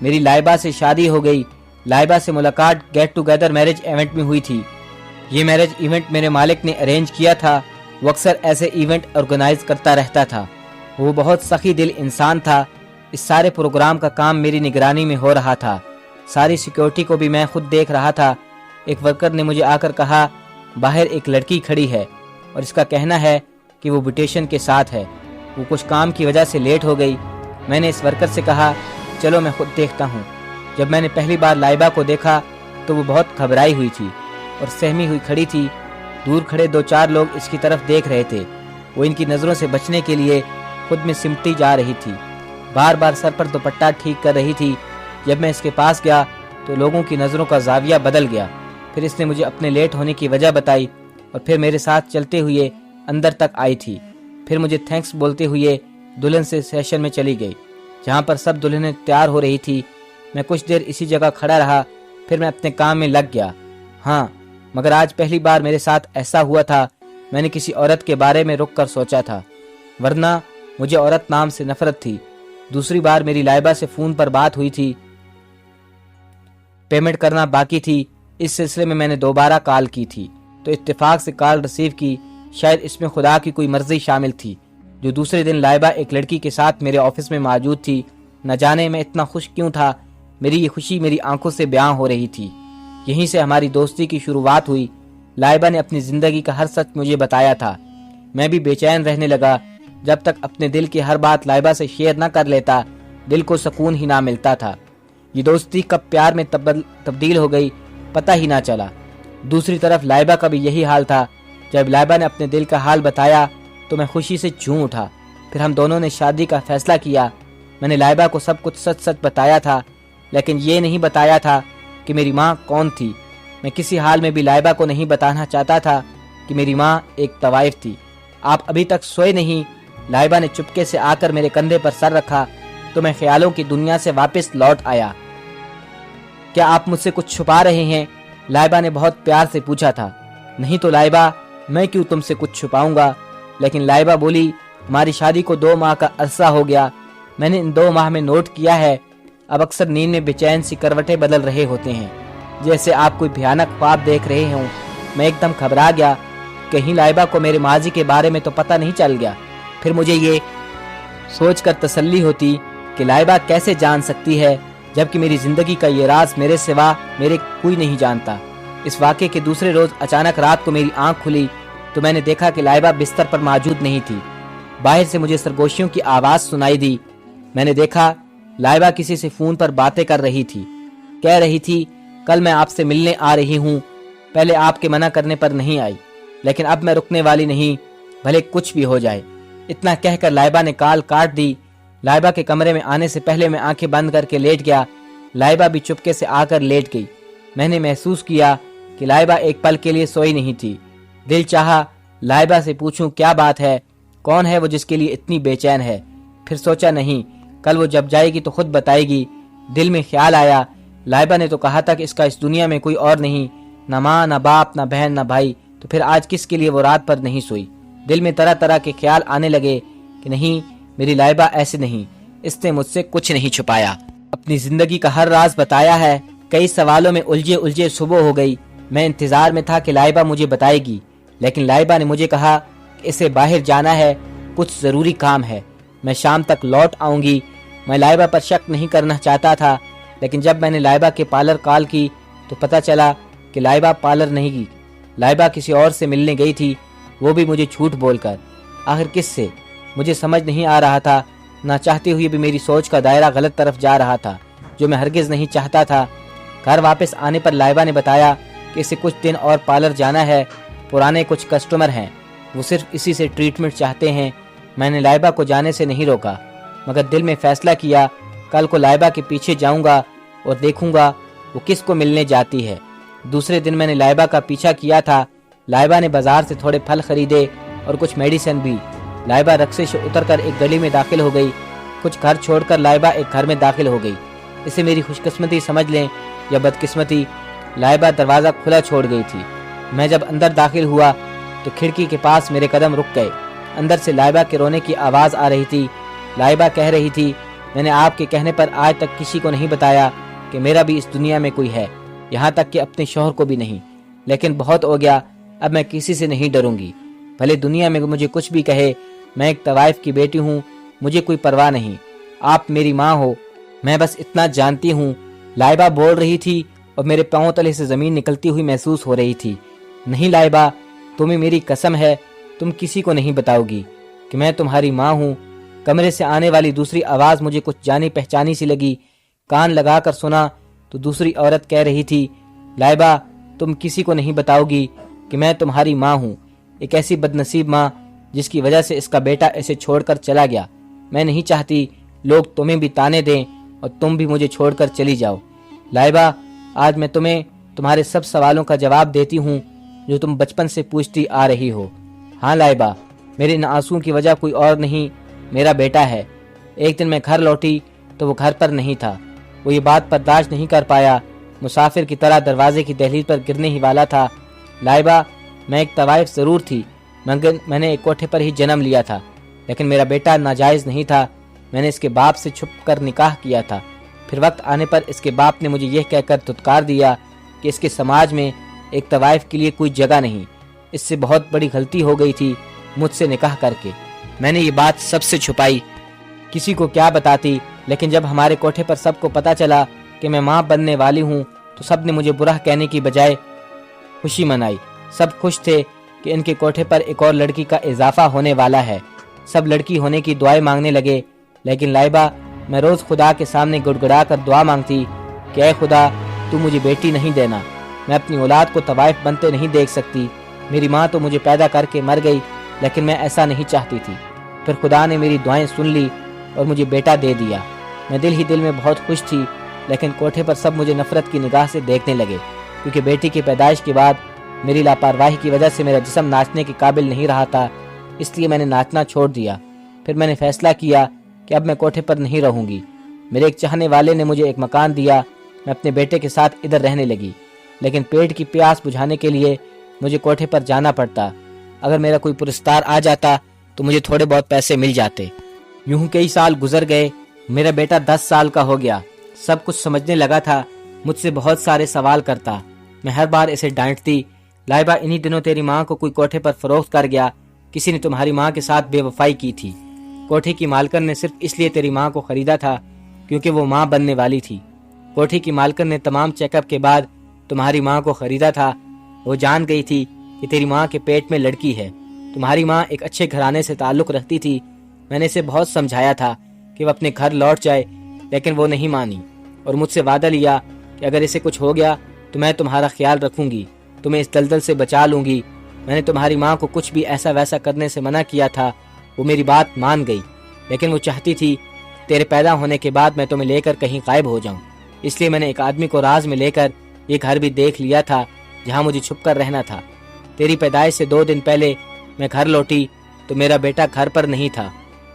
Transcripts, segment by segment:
میری لائبہ سے شادی ہو گئی۔ لائبہ سے ملاقات گیٹ ٹوگیدر میرج ایونٹ میں ہوئی تھی۔ یہ میرج ایونٹ میرے مالک نے ارینج کیا تھا۔ وہ اکثر ایسے ایونٹ آرگنائز کرتا رہتا تھا۔ وہ بہت سخی دل انسان تھا۔ اس سارے پروگرام کا کام میری نگرانی میں ہو رہا تھا۔ ساری سیکیورٹی کو بھی میں خود دیکھ رہا تھا۔ ایک ورکر نے مجھے آ کر کہا، باہر ایک لڑکی کھڑی ہے اور اس کا کہنا ہے کہ وہ بیوٹیشین کے ساتھ ہے۔ وہ کچھ کام کی وجہ سے لیٹ ہو گئی۔ میں نے اس ورکر سے کہا، چلو میں خود دیکھتا ہوں۔ جب میں نے پہلی بار لائبہ کو دیکھا تو وہ بہت گھبرائی ہوئی تھی اور سہمی ہوئی کھڑی تھی۔ دور کھڑے 2-4 لوگ اس کی طرف دیکھ رہے تھے۔ وہ ان کی نظروں سے بچنے کے لیے خود میں سمٹتی جا رہی تھی۔ بار بار سر پر دوپٹہ ٹھیک کر رہی تھی۔ جب میں اس کے پاس گیا تو لوگوں کی نظروں کا زاویہ بدل گیا۔ پھر اس نے مجھے اپنے لیٹ ہونے کی وجہ بتائی اور پھر میرے ساتھ چلتے ہوئے اندر تک آئی تھی۔ پھر مجھے تھینکس بولتے ہوئے دلہن سے سیشن میں چلی گئی جہاں پر سب دلہنیں تیار ہو رہی تھی۔ میں کچھ دیر اسی جگہ کھڑا رہا، پھر میں اپنے کام میں لگ گیا۔ ہاں، مگر آج پہلی بار میرے ساتھ ایسا ہوا تھا۔ میں نے کسی عورت کے بارے میں رک کر سوچا تھا، ورنہ مجھے عورت نام سے نفرت تھی۔ دوسری بار میری لائبہ سے فون پر بات ہوئی تھی۔ پیمنٹ کرنا باقی تھی۔ اس سلسلے میں نے دوبارہ کال کی تھی تو اتفاق سے کال ریسیو کی۔ شاید اس میں خدا کی کوئی مرضی شامل تھی جو دوسرے دن لائبہ ایک لڑکی کے ساتھ میرے آفس میں موجود تھی۔ نہ جانے میں اتنا خوش کیوں تھا، میری یہ خوشی میری آنکھوں سے بیان ہو رہی تھی۔ یہیں سے ہماری دوستی کی شروعات ہوئی۔ لائبہ نے اپنی زندگی کا ہر سچ مجھے بتایا تھا۔ میں بھی بے چین رہنے لگا۔ جب تک اپنے دل کی ہر بات لائبہ سے شیئر نہ کر لیتا، دل کو سکون ہی نہ ملتا تھا۔ یہ دوستی کب پیار میں تبدیل ہو گئی پتہ ہی نہ چلا۔ دوسری طرف لائبہ کا بھی یہی حال تھا۔ جب لائبہ نے اپنے دل کا حال بتایا تو میں خوشی سے جھوم اٹھا۔ پھر ہم دونوں نے شادی کا فیصلہ کیا۔ میں نے لائبہ کو سب کچھ سچ سچ بتایا تھا، لیکن یہ نہیں بتایا تھا کہ میری ماں کون تھی۔ میں کسی حال میں بھی لائبہ کو نہیں بتانا چاہتا تھا کہ میری ماں ایک طوائف تھی۔ آپ ابھی تک سوئے نہیں؟ لائبہ نے چپکے سے آ کر میرے کندھے پر سر رکھا تو میں خیالوں کی دنیا سے واپس لوٹ آیا۔ کیا آپ مجھ سے کچھ چھپا رہے ہیں؟ لائبہ نے بہت پیار سے پوچھا تھا۔ نہیں تو لائبہ، میں کیوں تم سے کچھ چھپاؤں گا؟ لیکن لائبہ بولی، ہماری شادی کو 2 ماہ کا عرصہ ہو گیا۔ میں نے ان 2 ماہ میں نوٹ کیا ہے، اب اکثر نیند میں بے چین سی کروٹیں بدل رہے ہوتے ہیں، جیسے آپ کوئی بھیانک خواب دیکھ رہے ہوں۔ میں ایک دم گھبرا گیا، کہیں لائبہ کو میرے ماضی کے بارے میں تو پتہ نہیں چل گیا۔ پھر مجھے یہ سوچ کر تسلی ہوتی کہ لائبہ کیسے جان سکتی ہے، جبکہ میری زندگی کا یہ راز میرے سوا میرے کوئی نہیں جانتا۔ اس واقعے کے دوسرے روز اچانک رات کو میری آنکھ کھلی تو میں نے دیکھا کہ لائبہ بستر پر موجود نہیں تھی۔ باہر سے مجھے سرگوشیوں کی آواز سنائی دی۔ میں نے دیکھا لائبہ کسی سے فون پر باتیں کر رہی تھی۔ کہہ رہی تھی، کل میں آپ سے ملنے آ رہی ہوں، پہلے آپ کے منع کرنے پر نہیں آئی، لیکن اب میں رکنے والی نہیں، بھلے کچھ بھی ہو جائے۔ اتنا کہہ کر لائبہ نے کال کاٹ دی۔ لائبہ کے کمرے میں آنے سے پہلے میں آنکھیں بند کر کے لیٹ گیا۔ لائبہ بھی چپکے سے آ کر لیٹ گئی۔ میں نے محسوس کیا کہ لائبہ ایک پل کے لیے سوئی نہیں تھی۔ دل چاہا لائبہ سے پوچھوں کیا بات ہے، کون ہے وہ جس کے لیے اتنی بے چین ہے؟ پھر سوچا نہیں، کل وہ جب جائے گی تو خود بتائے گی۔ دل میں خیال آیا، لائبہ نے تو کہا تھا کہ اس کا اس دنیا میں کوئی اور نہیں، نہ ماں، نہ باپ، نہ بہن، نہ بھائی، تو پھر آج کس کے لیے وہ رات پر نہیں سوئی؟ دل میں طرح طرح کے خیال آنے لگے کہ نہیں، میری لائبہ ایسے نہیں، اس نے مجھ سے کچھ نہیں چھپایا، اپنی زندگی کا ہر راز بتایا ہے۔ کئی سوالوں میں الجھے صبح ہو گئی۔ میں انتظار میں تھا کہ لائبہ مجھے بتائے گی، لیکن لائبہ نے مجھے کہا کہ اسے باہر جانا ہے، کچھ ضروری کام ہے، میں شام تک لوٹ آؤں گی۔ میں لائبہ پر شک نہیں کرنا چاہتا تھا، لیکن جب میں نے لائبہ کے پارلر کال کی تو پتہ چلا کہ لائبہ پارلر نہیں گئی، لائبہ کسی اور سے ملنے گئی تھی، وہ بھی مجھے جھوٹ بول کر۔ آخر کس سے؟ مجھے سمجھ نہیں آ رہا تھا۔ نہ چاہتے ہوئے بھی میری سوچ کا دائرہ غلط طرف جا رہا تھا، جو میں ہرگز نہیں چاہتا تھا۔ گھر واپس آنے پر لائبہ نے بتایا کہ اسے کچھ دن اور پارلر جانا ہے، پرانے کچھ کسٹمر ہیں، وہ صرف اسی سے ٹریٹمنٹ چاہتے ہیں۔ میں نے لائبہ کو جانے سے نہیں روکا، مگر دل میں فیصلہ کیا کل کو لائبہ کے پیچھے جاؤں گا اور دیکھوں گا وہ کس کو ملنے جاتی ہے۔ دوسرے دن میں نے لائبہ کا پیچھا کیا تھا۔ لائبہ نے بازار سے تھوڑے پھل خریدے اور کچھ میڈیسن بھی۔ لائبہ رکشے سے اتر کر ایک گلی میں داخل ہو گئی۔ کچھ گھر چھوڑ کر لائبہ ایک گھر میں داخل ہو گئی۔ اسے میری خوش قسمتی سمجھ لیں یا بدقسمتی، لائبہ دروازہ کھلا چھوڑ گئی تھی۔ میں جب اندر داخل ہوا تو کھڑکی کے پاس میرے قدم رک گئے۔ اندر سے لائبہ کے رونے کی آواز آ رہی تھی۔ لائبہ کہہ رہی تھی، میں نے آپ کے کہنے پر آج تک کسی کو نہیں بتایا کہ میرا بھی اس دنیا میں کوئی ہے، یہاں تک کہ اپنے شوہر کو بھی نہیں۔ لیکن بہت ہو گیا، اب میں کسی سے نہیں ڈروں گی، بھلے دنیا میں مجھے کچھ بھی کہے۔ میں ایک طوائف کی بیٹی ہوں، مجھے کوئی پرواہ نہیں۔ آپ میری ماں ہو، میں بس اتنا جانتی ہوں۔ لائبہ بول رہی تھی اور میرے پاؤں تلے سے زمین نکلتی ہوئی محسوس ہو رہی تھی۔ نہیں لائبہ، تمہیں میری قسم ہے، تم کسی کو نہیں بتاؤ گی کہ میں تمہاری ماں ہوں۔ کمرے سے آنے والی دوسری آواز مجھے کچھ جانی پہچانی سی لگی۔ کان لگا کر سنا تو دوسری عورت کہہ رہی تھی، لائبہ تم کسی کو نہیں بتاؤ گی کہ میں تمہاری ماں ہوں، ایک ایسی بدنصیب ماں جس کی وجہ سے اس کا بیٹا اسے چھوڑ کر چلا گیا۔ میں نہیں چاہتی لوگ تمہیں بھی تانے دیں اور تم بھی مجھے چھوڑ کر چلی جاؤ۔ لائبہ، آج میں تمہیں تمہارے سب سوالوں کا جواب دیتی ہوں جو تم بچپن سے پوچھتی آ رہی ہو۔ ہاں لائبہ، میرے ان آنسوؤں کی وجہ کوئی اور نہیں، میرا بیٹا ہے۔ ایک دن میں گھر لوٹی تو وہ گھر پر نہیں تھا۔ وہ یہ بات برداشت نہیں کر پایا، مسافر کی طرح دروازے کی دہلیز پر گرنے ہی والا تھا۔ لائبہ، میں ایک طوائف ضرور تھی، مگر میں نے ایک کوٹھے پر ہی جنم لیا تھا، لیکن میرا بیٹا ناجائز نہیں تھا۔ میں نے اس کے باپ سے چھپ کر نکاح کیا تھا۔ پھر وقت آنے پر اس کے باپ نے مجھے یہ کہہ کر دھتکار دیا کہ اس کے سماج میں ایک طوائف کے لیے کوئی جگہ نہیں۔ اس سے بہت بڑی غلطی ہو گئی تھی مجھ سے نکاح کر کے۔ میں نے یہ بات سب سے چھپائی، کسی کو کیا بتاتی، لیکن جب ہمارے کوٹھے پر سب کو پتا چلا کہ میں ماں بننے والی ہوں تو سب نے مجھے برا کہنے کی بجائے خوشی منائی۔ سب خوش تھے کہ ان کے کوٹھے پر ایک اور لڑکی کا اضافہ ہونے والا ہے۔ سب لڑکی ہونے کی دعائیں مانگنے لگے، لیکن لائبہ، میں روز خدا کے سامنے گڑ گڑا کر دعا مانگتی کہ اے خدا، تو مجھے بیٹی نہیں دینا، میں اپنی اولاد کو طوائف بنتے نہیں دیکھ سکتی۔ میری ماں تو مجھے پیدا کر کے مر گئی، لیکن میں ایسا نہیں چاہتی تھی۔ پھر خدا نے میری دعائیں سن لی اور مجھے بیٹا دے دیا۔ میں دل ہی دل میں بہت خوش تھی، لیکن کوٹھے پر سب مجھے نفرت کی نگاہ سے دیکھنے لگے، کیونکہ بیٹی کی پیدائش کے بعد میری لاپرواہی کی وجہ سے میرا جسم ناچنے کے قابل نہیں رہا تھا، اس لیے میں نے ناچنا چھوڑ دیا۔ پھر میں نے فیصلہ کیا کہ اب میں کوٹھے پر نہیں رہوں گی۔ میرے ایک چاہنے والے نے مجھے ایک مکان دیا، میں اپنے بیٹے کے ساتھ ادھر رہنے لگی، لیکن پیٹ کی پیاس بجھانے کے لیے مجھے کوٹھے پر جانا پڑتا۔ اگر میرا کوئی پرستار آ جاتا تو مجھے تھوڑے بہت پیسے مل جاتے۔ یوں کئی سال گزر گئے، میرا بیٹا 10 سال کا ہو گیا، سب کچھ سمجھنے لگا تھا، مجھ سے بہت سارے سوال کرتا۔ میں ہر بار اسے ڈانٹتی، لائبہ انہی دنوں تیری ماں کو کوئی کوٹھے پر فروخت کر گیا، کسی نے تمہاری ماں کے ساتھ بے وفائی کی تھی۔ کوٹھے کی مالکن نے صرف اس لیے تیری ماں کو خریدا تھا کیونکہ وہ ماں بننے والی تھی۔ کوٹھے کی مالکن نے تمام چیک اپ کے بعد تمہاری ماں کو خریدا تھا۔ وہ جان گئی تھی کہ تیری ماں کے پیٹ میں لڑکی ہے۔ تمہاری ماں ایک اچھے گھرانے سے تعلق رکھتی تھی۔ میں نے اسے بہت سمجھایا تھا کہ وہ اپنے گھر لوٹ جائے، لیکن وہ نہیں مانی اور مجھ سے وعدہ لیا کہ اگر اسے کچھ ہو گیا تو میں تمہارا خیال رکھوں گی، تمہیں اس دلدل سے بچا لوں گی۔ میں نے تمہاری ماں کو کچھ بھی ایسا ویسا کرنے سے منع کیا تھا، وہ میری بات مان گئی، لیکن وہ چاہتی تھی تیرے پیدا ہونے کے بعد میں تمہیں لے کر کہیں غائب ہو جاؤں۔ اس لیے میں نے ایک آدمی کو راز میں لے کر یہ گھر بھی دیکھ لیا تھا جہاں مجھے چھپ کر رہنا تھا۔ تیری پیدائش سے 2 دن پہلے میں گھر لوٹی تو میرا بیٹا گھر پر نہیں تھا۔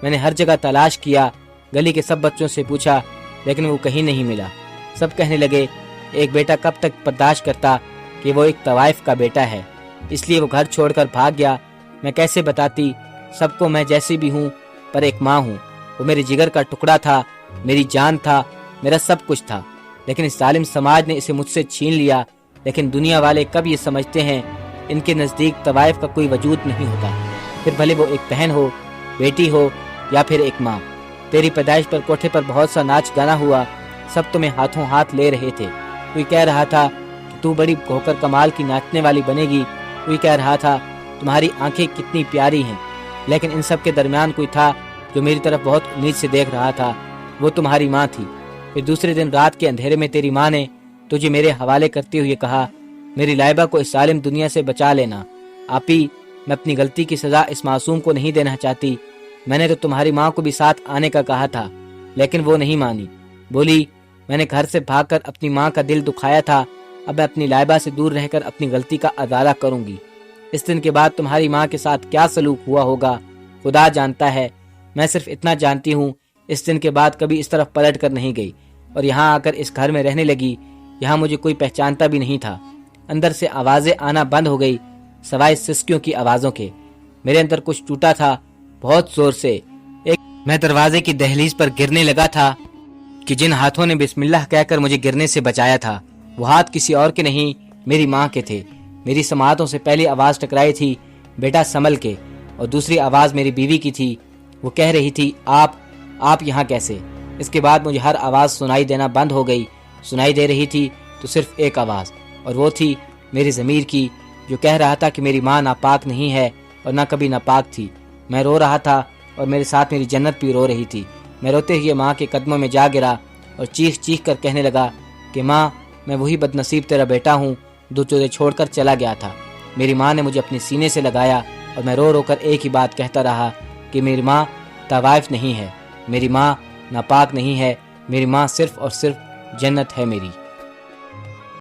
میں نے ہر جگہ تلاش کیا، گلی کے سب بچوں سے پوچھا، لیکن وہ کہیں نہیں ملا۔ سب کہنے لگے ایک بیٹا کب تک برداشت کرتا کہ وہ ایک طوائف کا بیٹا ہے، اس لیے وہ گھر چھوڑ کر بھاگ گیا۔ میں کیسے بتاتی سب کو میں جیسی بھی ہوں پر ایک ماں ہوں۔ وہ میرے جگر کا ٹکڑا تھا، میری جان تھا، میرا سب کچھ تھا، لیکن اس ظالم سماج نے اسے مجھ سے چھین لیا۔ لیکن دنیا والے کب یہ سمجھتے ہیں ان کے نزدیک طوائف کا کوئی وجود نہیں ہوتا، پھر بھلے وہ ایک بہن ہو، بیٹی ہو یا پھر ایک ماں۔ تیری پیدائش پر کوٹھے پر بہت سا ناچ گانا ہوا، سب تمہیں ہاتھوں ہاتھ لے رہے تھے۔ کوئی کہہ رہا تھا کہ تو بڑی ہو کر کمال کی ناچنے والی بنے گی، کوئی کہہ رہا تھا تمہاری آنکھیں کتنی پیاری ہیں، لیکن ان سب کے درمیان کوئی تھا جو میری طرف بہت امید سے دیکھ رہا تھا، وہ تمہاری ماں تھی۔ پھر دوسرے دن رات کے اندھیرے میں تیری ماں نے تجھے میرے حوالے کرتے ہوئے کہا، میری لائبہ کو اس ظالم دنیا سے بچا لینا۔ آپی، میں اپنی غلطی کی سزا اس معصوم کو نہیں دینا چاہتی۔ میں نے تو تمہاری ماں کو بھی ساتھ آنے کا کہا تھا، لیکن وہ نہیں مانی۔ بولی میں نے گھر سے بھاگ کر اپنی ماں کا دل دکھایا تھا، اب میں اپنی لائبہ سے دور رہ کر اپنی غلطی کا ازالہ کروں گی۔ اس دن کے بعد تمہاری ماں کے ساتھ کیا سلوک ہوا ہوگا خدا جانتا ہے۔ میں صرف اتنا جانتی ہوں اس دن کے بعد کبھی اس طرف پلٹ کر نہیں گئی اور یہاں آ کر اس گھر میں رہنے لگی۔ یہاں مجھے کوئی پہچانتا بھی نہیں تھا۔ اندر سے آوازیں آنا بند ہو گئی سوائے سسکیوں کی آوازوں کے۔ میرے اندر کچھ ٹوٹا تھا بہت زور سے، ایک میں دروازے کی دہلیز پر گرنے لگا تھا کہ جن ہاتھوں نے بسم اللہ کہہ کر مجھے گرنے سے بچایا تھا وہ ہاتھ کسی اور کے نہیں میری ماں کے تھے۔ میری سماعتوں سے پہلی آواز ٹکرائی تھی بیٹا سنبھل کے، اور دوسری آواز میری بیوی کی تھی۔ وہ کہہ رہی تھی آپ یہاں کیسے؟ اس کے بعد مجھے ہر آواز سنائی دینا بند ہو گئی۔ سنائی دے رہی تھی تو صرف ایک آواز، اور وہ تھی میری ضمیر کی، جو کہہ رہا تھا کہ میری ماں ناپاک نہیں ہے اور نہ کبھی ناپاک تھی۔ میں رو رہا تھا اور میرے ساتھ میری جنت بھی رو رہی تھی۔ میں روتے ہوئے ماں کے قدموں میں جا گرا اور چیخ چیخ کر کہنے لگا کہ ماں، میں وہی بد نصیب تیرا بیٹا ہوں جو تجھے چھوڑ کر چلا گیا تھا۔ میری ماں نے مجھے اپنے سینے سے لگایا اور میں رو رو کر ایک ہی بات کہتا رہا کہ میری ماں طوائف نہیں ہے، میری ماں ناپاک نہیں ہے، میری ماں صرف اور صرف جنت ہے میری۔